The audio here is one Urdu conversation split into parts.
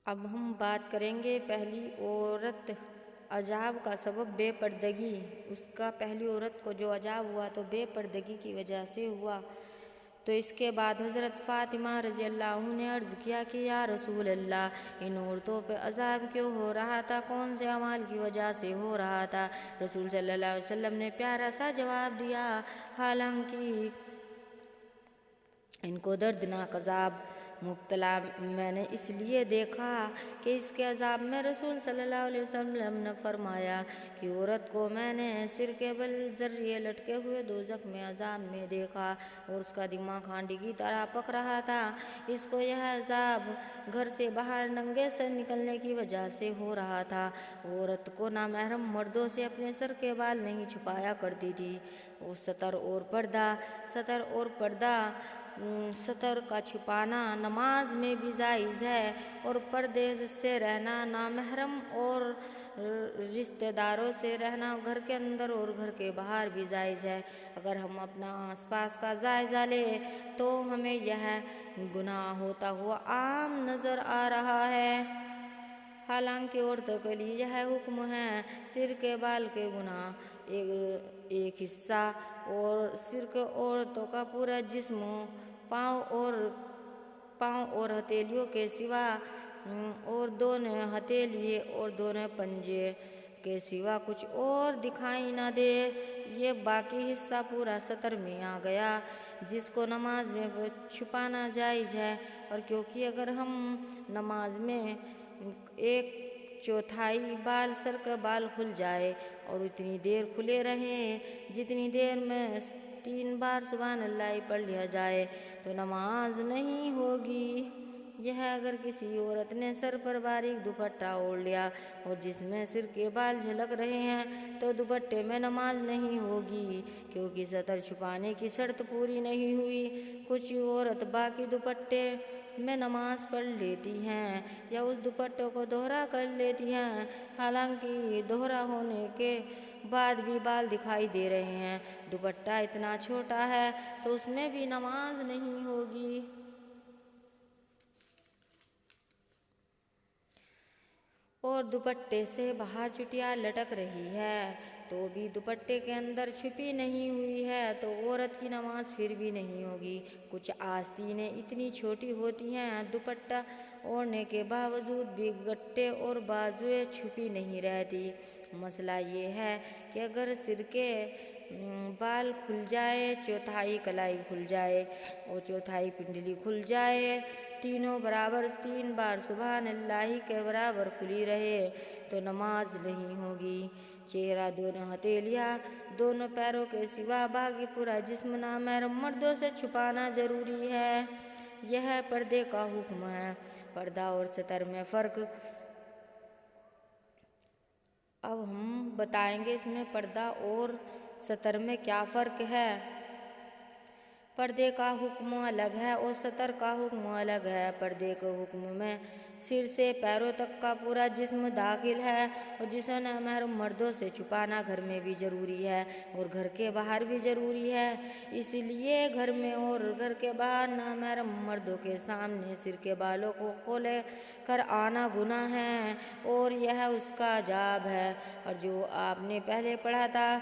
اب ہم بات کریں گے پہلی عورت عذاب کا سبب بے پردگی۔ اس کا پہلی عورت کو جو عذاب ہوا تو بے پردگی کی وجہ سے ہوا۔ تو اس کے بعد حضرت فاطمہ رضی اللہ عنہ نے عرض کیا کہ یا رسول اللہ، ان عورتوں پہ عذاب کیوں ہو رہا تھا؟ کون سے اعمال کی وجہ سے ہو رہا تھا؟ رسول صلی اللہ علیہ وسلم نے پیارا سا جواب دیا، حالانکہ ان کو دردناک عذاب مبتلا میں نے اس لیے دیکھا کہ اس کے عذاب میں رسول صلی اللہ علیہ وسلم نے فرمایا کہ عورت کو میں نے سر کے بل ذریعے لٹکے ہوئے دوزخ میں عذاب میں دیکھا اور اس کا دماغ ہانڈی کی طرح پک رہا تھا۔ اس کو یہ عذاب گھر سے باہر ننگے سر نکلنے کی وجہ سے ہو رہا تھا۔ عورت کو نامحرم مردوں سے اپنے سر کے بال نہیں چھپایا کرتی تھی۔ وہ ستر اور پردہ ستر کا چھپانا نماز میں بھی جائز ہے، اور پردے سے رہنا، نامحرم اور رشتہ داروں سے رہنا گھر کے اندر اور گھر کے باہر بھی جائز ہے۔ اگر ہم اپنا آس پاس کا جائزہ لیں تو ہمیں یہ گناہ ہوتا ہوا عام نظر آ رہا ہے۔ حالانکہ عورتوں کے لیے یہ حکم ہے، سر کے بال کے گناہ ایک حصہ اور سر کے عورتوں کا پورا جسم، پاؤں اور ہتھیلیوں کے سوا، اور دونوں ہتھیلی اور دونوں پنجے کے سوا کچھ اور دکھائی نہ دے۔ یہ باقی حصہ پورا ستر میں آ گیا، جس کو نماز میں چھپانا جائز ہے۔ اور کیونکہ اگر ہم نماز میں ایک چوتھائی بال سر کا بال کھل جائے اور اتنی دیر کھلے رہیں جتنی دیر میں 3 بار سبحان اللہ پڑھ لیا جائے تو نماز نہیں ہوگی۔ یہ اگر کسی عورت نے سر پر باریک دوپٹہ اوڑھ لیا اور جس میں سر کے بال جھلک رہے ہیں تو دوپٹے میں نماز نہیں ہوگی، کیونکہ ستر چھپانے کی شرط پوری نہیں ہوئی۔ کچھ عورت باقی دوپٹے میں نماز پڑھ لیتی ہیں یا اس دوپٹے کو دوہرا کر لیتی ہیں، حالانکہ دوہرا ہونے کے بعد بھی بال دکھائی دے رہے ہیں۔ دوپٹہ اتنا چھوٹا ہے تو اس میں بھی نماز نہیں ہوگی۔ اور دوپٹے سے باہر چٹیا لٹک رہی ہے تو بھی دوپٹے کے اندر چھپی نہیں ہوئی ہے تو عورت کی نماز پھر بھی نہیں ہوگی۔ کچھ آستینیں اتنی چھوٹی ہوتی ہیں، دوپٹہ اوڑھنے کے باوجود بھی گٹے اور بازویں چھپی نہیں رہتی۔ مسئلہ یہ ہے کہ اگر سر کے بال کھل جائیں، چوتھائی کلائی کھل جائے اور چوتھائی پنڈلی کھل جائے، تینوں برابر 3 بار سبحان اللہ کے برابر کھلی رہے تو نماز نہیں ہوگی۔ چہرہ، دونوں ہتھیلیاں، دونوں پیروں کے سوا باقی پورا جسم نامحرم مردوں سے چھپانا ضروری ہے۔ یہ پردے کا حکم ہے۔ پردہ اور ستر میں فرق۔ اب ہم بتائیں گے اس میں پردہ اور ستر میں کیا فرق ہے۔ پردے کا حکم الگ ہے اور ستر کا حکم الگ ہے۔ پردے کے حکم میں سر سے پیروں تک کا پورا جسم داخل ہے، اور جسے نامحرم مردوں سے چھپانا گھر میں بھی ضروری ہے اور گھر کے باہر بھی ضروری ہے۔ اس لیے گھر میں اور گھر کے باہر نامحرم مردوں کے سامنے سر کے بالوں کو کھول کر آنا گناہ ہے اور یہ اس کا عذاب ہے۔ اور جو آپ نے پہلے پڑھا تھا،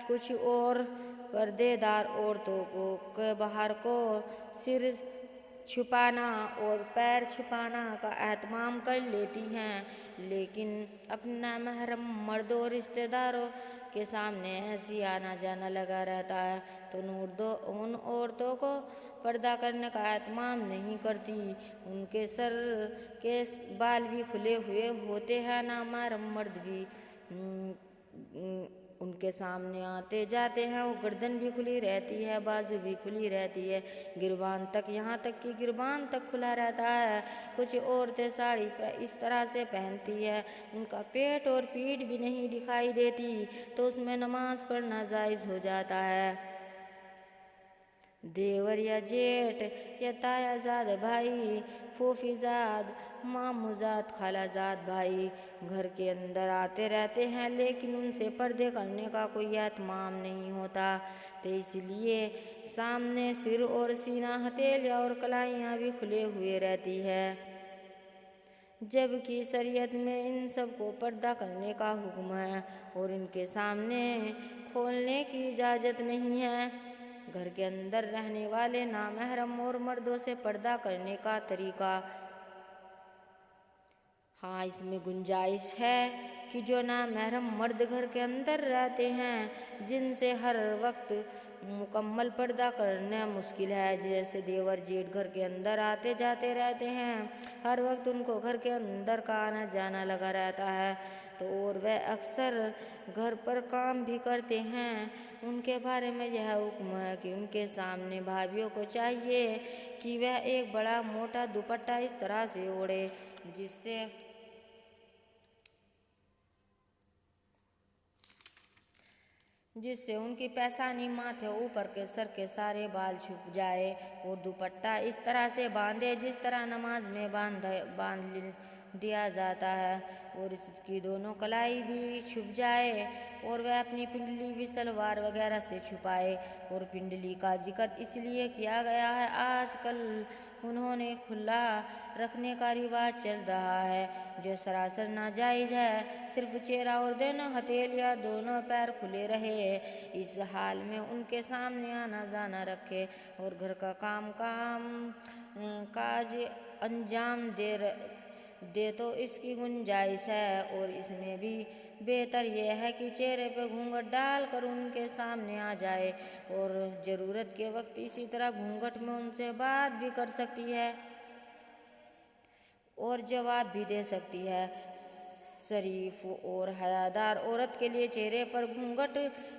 کچھ اور پردے دار عورتوں کے باہر کو سر چھپانا اور پیر چھپانا کا اہتمام کر لیتی ہیں، لیکن اپنے نامحرم مردوں اور رشتہ داروں کے سامنے ایسے ہی آنا جانا لگا رہتا ہے تو ان عورتوں کو پردہ کرنے کا اہتمام نہیں کرتی۔ ان کے سر کے بال بھی کھلے ہوئے ہوتے ہیں، نامحرم مرد بھی ان کے سامنے آتے جاتے ہیں، وہ گردن بھی کھلی رہتی ہے، بازو بھی کھلی رہتی ہے، گریبان تک، یہاں تک کہ گریبان تک کھلا رہتا ہے۔ کچھ عورتیں ساڑی اس طرح سے پہنتی ہیں ان کا پیٹ اور پیٹھ بھی نہیں دکھائی دیتی تو اس میں نماز پڑھنا جائز ہو جاتا ہے۔ دیور یا جیٹھ یا تایا زاد بھائی، پھوپھی زاد، ماموں زاد، خالہ زاد بھائی گھر کے اندر آتے رہتے ہیں لیکن ان سے پردے کرنے کا کوئی اہتمام نہیں ہوتا، تو اس لیے سامنے سر اور سینہ، ہتھیلیاں اور کلائیاں بھی کھلے ہوئے رہتی ہے۔ جبکہ شریعت میں ان سب کو پردہ کرنے کا حکم ہے اور ان کے سامنے کھولنے کی اجازت نہیں ہے۔ گھر کے اندر رہنے والے نامحرم اور مردوں سے پردہ کرنے کا طریقہ۔ ہاں، اس میں گنجائش ہے کہ جو نامحرم مرد گھر کے اندر رہتے ہیں، جن سے ہر وقت مکمل پردہ کرنا مشکل ہے، جیسے دیور جیٹھ گھر کے اندر آتے جاتے رہتے ہیں، ہر وقت ان کو گھر کے اندر کا آنا جانا لگا رہتا ہے، تو اور وہ اکثر گھر پر کام بھی کرتے ہیں، ان کے بارے میں یہ حکم ہے کہ ان کے سامنے بھائیوں کو چاہیے کہ وہ ایک بڑا موٹا دوپٹہ اس طرح سے اوڑھے جس سے ان کی پیشانی، ماتھے اوپر کے سر کے سارے بال چھپ جائے، اور دوپٹہ اس طرح سے باندھے جس طرح نماز میں باندھ دیا جاتا ہے، اور اس کی دونوں کلائی بھی چھپ جائے، اور وہ اپنی پنڈلی بھی شلوار وغیرہ سے چھپائے۔ اور پنڈلی کا ذکر اس لیے کیا گیا ہے، آج کل انہوں نے کھلا رکھنے کا رواج چل رہا ہے، جو سراسر ناجائز ہے۔ صرف چہرہ اور دونوں ہتھیلیاں، دونوں پیر کھلے رہے، اس حال میں ان کے سامنے آنا جانا رکھے اور گھر کا کام کاج انجام دے تو اس کی گنجائش ہے، اور اس میں بھی بہتر یہ ہے کہ چہرے پہ گھونگھٹ ڈال کر ان کے سامنے آ جائے، اور ضرورت کے وقت اسی طرح گھونگھٹ میں ان سے بات بھی کر سکتی ہے اور جواب بھی دے سکتی ہے۔ شریف اور حیادار عورت کے لیے چہرے پر گھونگھٹ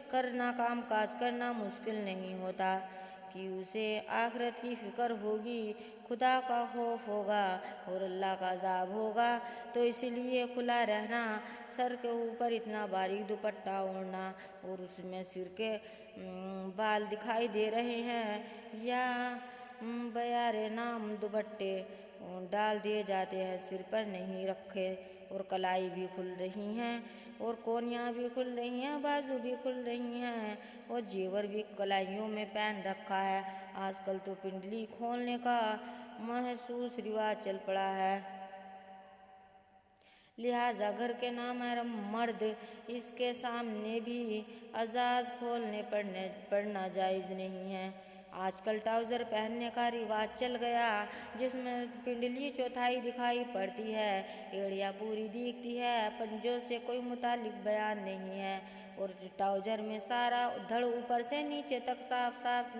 کرنا، کام کاج کرنا مشکل نہیں ہوتا، کہ اسے آخرت کی فکر ہوگی، خدا کا خوف ہوگا اور اللہ کا عذاب ہوگا، تو اس لیے کھلا رہنا، سر کے اوپر اتنا باریک دوپٹہ اوڑھنا اور اس میں سر کے بال دکھائی دے رہے ہیں، یا بیارے نام دوپٹے ڈال دیے جاتے ہیں، سر پر نہیں رکھے، اور کلائی بھی کھل رہی ہیں، اور کونیاں بھی کھل رہی ہیں، بازو بھی کھل رہی ہیں، اور زیور بھی کلائیوں میں پہن رکھا ہے۔ آج کل تو پنڈلی کھولنے کا مخصوص رواج چل پڑا ہے، لہٰذا گھر کے نامحرم مرد اس کے سامنے بھی اعزاز کھولنے پڑنا جائز نہیں ہے۔ آج کل ٹراؤزر پہننے کا رواج چل گیا، جس میں پنڈلی چوتھائی دکھائی پڑتی ہے، ایڑیاں پوری دکھتی ہے، پنجوں سے کوئی متعلق بیان نہیں ہے، اور ٹراؤزر میں سارا دھڑ اوپر سے نیچے تک صاف صاف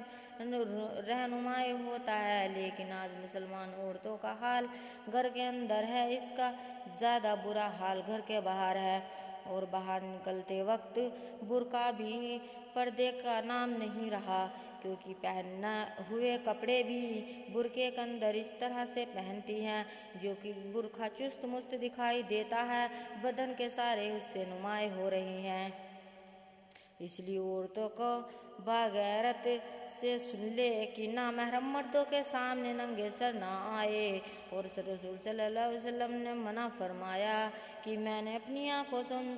رہنمائی ہوتا ہے۔ لیکن آج مسلمان عورتوں کا حال گھر کے اندر ہے، اس کا زیادہ برا حال گھر کے باہر ہے، اور باہر نکلتے وقت برقع بھی پردے کا نام نہیں رہا، کیونکہ پہنے ہوئے کپڑے بھی برقعے کے اندر اس طرح سے پہنتی ہیں، جو کہ برقع چست مست دکھائی دیتا ہے، بدن کے سارے حصے نمایاں ہو رہے ہیں۔ اس لیے عورتوں کو باغیرت سے سن لے کہ نامحرم مردوں کے سامنے ننگے سر نہ آئے، اور رسول صلی اللہ علیہ وسلم نے منع فرمایا کہ میں نے اپنی آنکھوں سے ان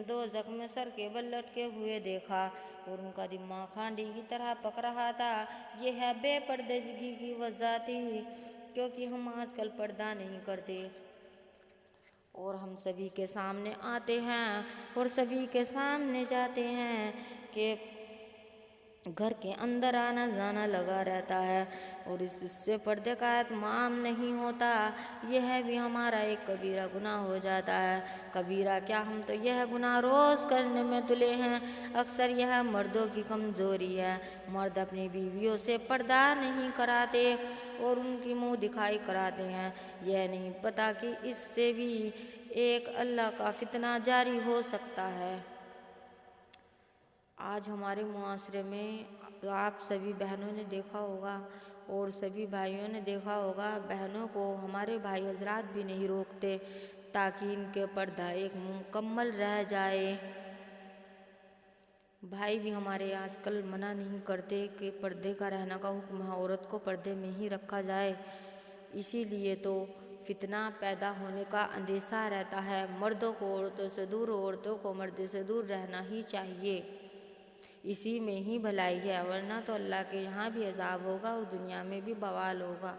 دو زخم سر کے بل لٹکے ہوئے دیکھا، اور ان کا دماغ ہانڈی کی طرح پک رہا تھا۔ یہ ہے بے پردگی کی وضاحت، کیونکہ ہم آج کل پردہ نہیں کرتے، اور ہم سبھی کے سامنے آتے ہیں اور سبھی کے سامنے جاتے ہیں، کہ گھر کے اندر آنا جانا لگا رہتا ہے، اور اس سے پردے کا اہتمام نہیں ہوتا، یہ بھی ہمارا ایک کبیرہ گناہ ہو جاتا ہے۔ کبیرہ کیا، ہم تو یہ گناہ روز کرنے میں تلے ہیں۔ اکثر یہ مردوں کی کمزوری ہے، مرد اپنی بیویوں سے پردہ نہیں کراتے اور ان کی منہ دکھائی کراتے ہیں، یہ نہیں پتا کہ اس سے بھی ایک اللہ کا فتنہ جاری ہو سکتا ہے۔ آج ہمارے معاشرے میں آپ سبھی بہنوں نے دیکھا ہوگا اور سبھی بھائیوں نے دیکھا ہوگا، بہنوں کو ہمارے بھائی حضرات بھی نہیں روکتے تاکہ ان کے پردہ ایک مکمل رہ جائے۔ بھائی بھی ہمارے آج کل منع نہیں کرتے کہ پردے کا رہنا کا حکم ہے، عورت کو پردے میں ہی رکھا جائے، اسی لیے تو فتنہ پیدا ہونے کا اندیشہ رہتا ہے۔ مردوں کو عورتوں سے دور، عورتوں کو مردوں سے دور رہنا ہی چاہیے، اسی میں ہی بھلائی ہے، ورنہ تو اللہ کے یہاں بھی عذاب ہوگا اور دنیا میں بھی بوال ہوگا۔